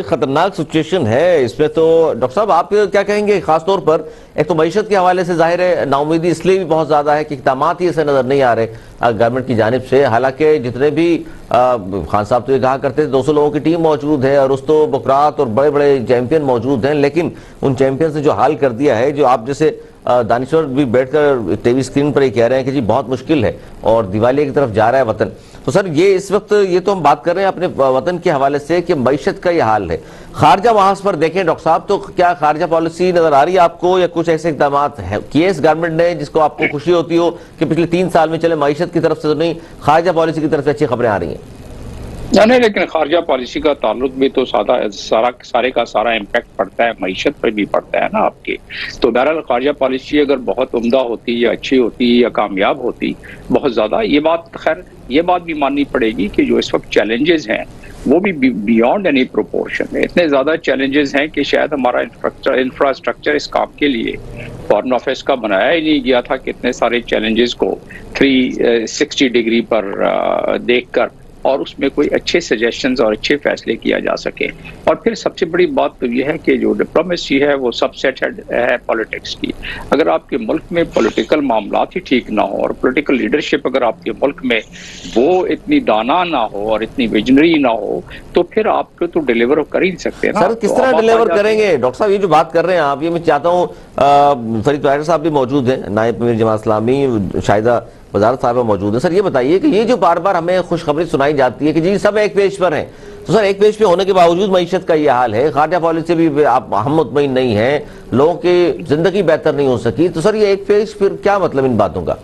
خطرناک سچویشن ہے اس میں تو ڈاکٹر صاحب آپ کیا کہیں گے؟ خاص طور پر ایک تو معیشت کے حوالے سے ظاہر ہے ناامیدی اس لیے بھی بہت زیادہ ہے کہ اقدامات ہی ایسے نظر نہیں آ رہے گورنمنٹ کی جانب سے، حالانکہ جتنے بھی خان صاحب تو یہ کہا کرتے تھے 200 لوگوں کی ٹیم موجود ہے اور اس تو بکرات اور بڑے بڑے چیمپئن موجود ہیں، لیکن ان چیمپئن سے جو حال کر دیا ہے، جو آپ جیسے دانشور بھی بیٹھ کر ٹی وی اسکرین پر یہ کہہ رہے ہیں کہ جی بہت مشکل ہے اور دیوالیے کی طرف جا رہا ہے وطن، تو سر یہ اس وقت یہ تو ہم بات کر رہے ہیں اپنے وطن کے حوالے سے کہ معیشت کا یہ حال ہے، خارجہ محاذ پر دیکھیں ڈاکٹر صاحب تو کیا خارجہ پالیسی نظر آ رہی ہے آپ کو یا کچھ ایسے اقدامات کیے اس گورنمنٹ نے جس کو آپ کو خوشی ہوتی ہو کہ پچھلے 3 سال میں چلے معیشت کی طرف سے تو نہیں خارجہ پالیسی کی طرف سے اچھی خبریں آ رہی ہیں؟ نہیں، لیکن خارجہ پالیسی کا تعلق بھی تو سارے کا سارا امپیکٹ پڑتا ہے، معیشت پر بھی پڑتا ہے نا آپ کے. تو بہرحال خارجہ پالیسی اگر بہت عمدہ ہوتی یا اچھی ہوتی یا کامیاب ہوتی بہت زیادہ، یہ بات بھی ماننی پڑے گی کہ جو اس وقت چیلنجز ہیں وہ بھی بیونڈ اینی پروپورشن ہے. اتنے زیادہ چیلنجز ہیں کہ شاید ہمارا انفراسٹرکچر اس کام کے لیے فارن آفس کا بنایا ہی نہیں گیا تھا کہ اتنے سارے چیلنجز کو 360 ڈگری پر دیکھ کر اور اس میں کوئی اچھے سجیشنز اور اچھے فیصلے کیا جا سکے. اور پھر سب سے بڑی بات تو یہ ہے کہ جو ڈپلومیسی ہے وہ سب سیٹ ہے پولیٹکس کی. اگر آپ کے ملک میں پولیٹیکل معاملات ہی ٹھیک نہ ہو اور پولیٹیکل لیڈرشپ اگر آپ کے ملک میں وہ اتنی دانا نہ ہو اور اتنی ویژنری نہ ہو تو پھر آپ کو تو ڈیلیور کر ہی سکتے نا. سر کس طرح ڈیلیور کریں گے ڈاکٹر صاحب؟ یہ جو بات کر رہے ہیں آپ، یہ میں چاہتا ہوں فرید طاہر صاحب بھی موجود ہیں، نائب امیر جماعت اسلامی، شاہدہ وزارت صاحبہ موجود ہیں. سر یہ بتائیے کہ یہ جو بار بار ہمیں خوشخبری سنائی جاتی ہے کہ جی سب ایک پیج پر ہیں، تو سر ایک پیج پہ ہونے کے باوجود معیشت کا یہ حال ہے، خارجہ پالیسی بھی ہم مطمئن نہیں ہیں، لوگوں کی زندگی بہتر نہیں ہو سکی، تو سر یہ ایک پیج پھر کیا مطلب ان باتوں کا؟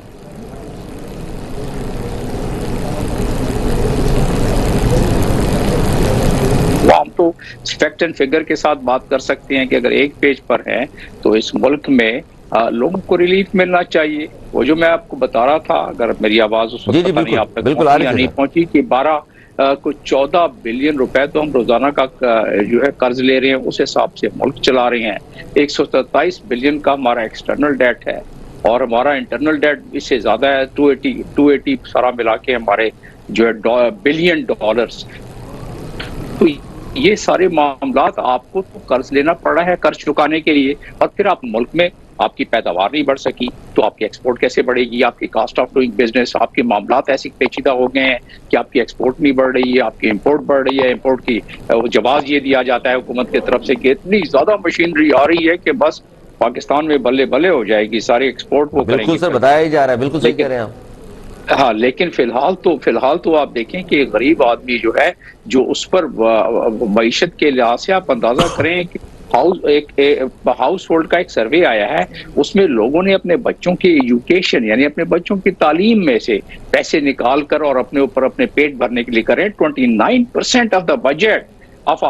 ہم تو فیکٹ اینڈ فگر کے ساتھ بات کر سکتے ہیں کہ اگر ایک پیج پر ہیں تو اس ملک میں لوگوں کو ریلیف ملنا چاہیے. وہ جو میں آپ کو بتا رہا تھا، اگر میری آواز اس وقت پتہ نہیں آپ تک نہیں پہنچی کہ 14 بلین روپے تو ہم روزانہ کا جو ہے قرض لے رہے ہیں، اس حساب سے ملک چلا رہے ہیں. 127 بلین کا ہمارا ایکسٹرنل ڈیٹ ہے اور ہمارا انٹرنل ڈیٹ اس سے زیادہ ہے، 280 سارا ملا کے ہمارے جو ہے بلین ڈالرز. تو یہ سارے معاملات آپ کو تو قرض لینا پڑ رہا ہے قرض چکانے کے لیے، اور پھر آپ ملک میں آپ کی پیداوار نہیں بڑھ سکی تو آپ کی ایکسپورٹ کیسے بڑھے گی؟ آپ کی کاسٹ آف ڈوئنگ بزنس، آپ کے معاملات ایسے پیچیدہ ہو گئے ہیں کہ آپ کی ایکسپورٹ نہیں بڑھ رہی ہے، آپ کی امپورٹ بڑھ رہی ہے. امپورٹ کی جواز یہ دیا جاتا ہے حکومت کی طرف سے کہ اتنی زیادہ مشینری آ رہی ہے کہ بس پاکستان میں بلے بلے ہو جائے گی، ساری ایکسپورٹ وہ کریں گے. بالکل سر بتایا ہی جا رہا ہے، بالکل صحیح کہہ رہے ہیں آپ. ہاں، لیکن فی الحال تو آپ دیکھیں کہ غریب آدمی جو ہے جو اس پر معیشت کے لحاظ سے آپ اندازہ کریں کہ ہاؤس ہولڈ کا ایک سروے آیا ہے، اس میں لوگوں نے اپنے بچوں کی ایجوکیشن یعنی اپنے بچوں کی تعلیم میں سے پیسے نکال کر اور اپنے اوپر اپنے پیٹ بھرنے کے لیے کریں 29% of the budget of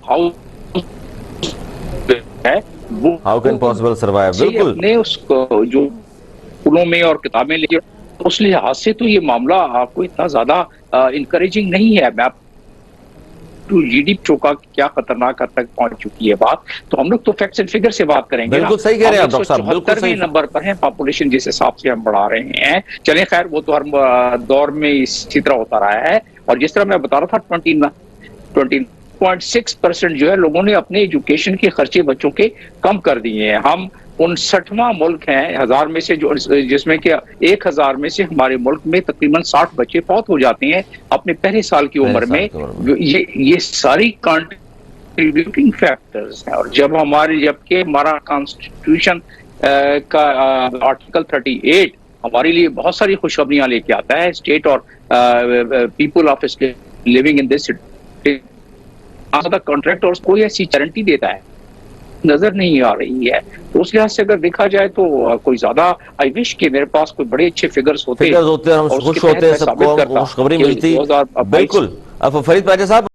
house ہے وہ ہاؤ کین پاسبل سروائیو. بالکل اپنے اس کو جو اسکولوں میں اور کتابیں لے اس لحاظ سے تو یہ معاملہ آپ کو اتنا زیادہ انکریجنگ نہیں ہے. میں جی ڈی پی چوکا کیا خطرناک حد تک پہنچ چکی ہے بات، تو ہم لوگ تو فیکٹس اینڈ فگر سے بات کریں گے. بالکل صحیح کہہ رہے ہیں آپ ڈاکٹر صاحب، بالکل صحیح نمبر پر ہیں پاپولیشن جس حساب سے ہم بڑھا رہے ہیں. چلیں خیر وہ تو ہر دور میں اسی طرح ہوتا رہا ہے، اور جس طرح میں بتا رہا تھا 20.6% جو ہے لوگوں نے اپنے ایجوکیشن کے خرچے بچوں کے کم کر دیے ہیں. ہم 59واں ملک ہیں 1000 میں سے جس میں کہ 1000 میں سے ہمارے ملک میں تقریباً 60 بچے فوت ہو جاتے ہیں اپنے پہلے سال کی عمر میں. یہ ساری کنٹریبیوٹنگ فیکٹرز ہیں. اور جبکہ ہمارا کانسٹیٹیوشن کا آرٹیکل 38 ہمارے لیے بہت ساری خوشخبریاں لے کے آتا ہے، اسٹیٹ اور people of living in this contract, اور کوئی ایسی گارنٹی دیتا ہے نظر نہیں آ رہی ہے. تو اس لحاظ سے اگر دیکھا جائے تو کوئی زیادہ آئی وش کہ میرے پاس کوئی بڑے اچھے فگرز ہوتے ہم خوش ہوتے ہیں، سب کو خوشخبری ملتی. بالکل فرید طاہر صاحب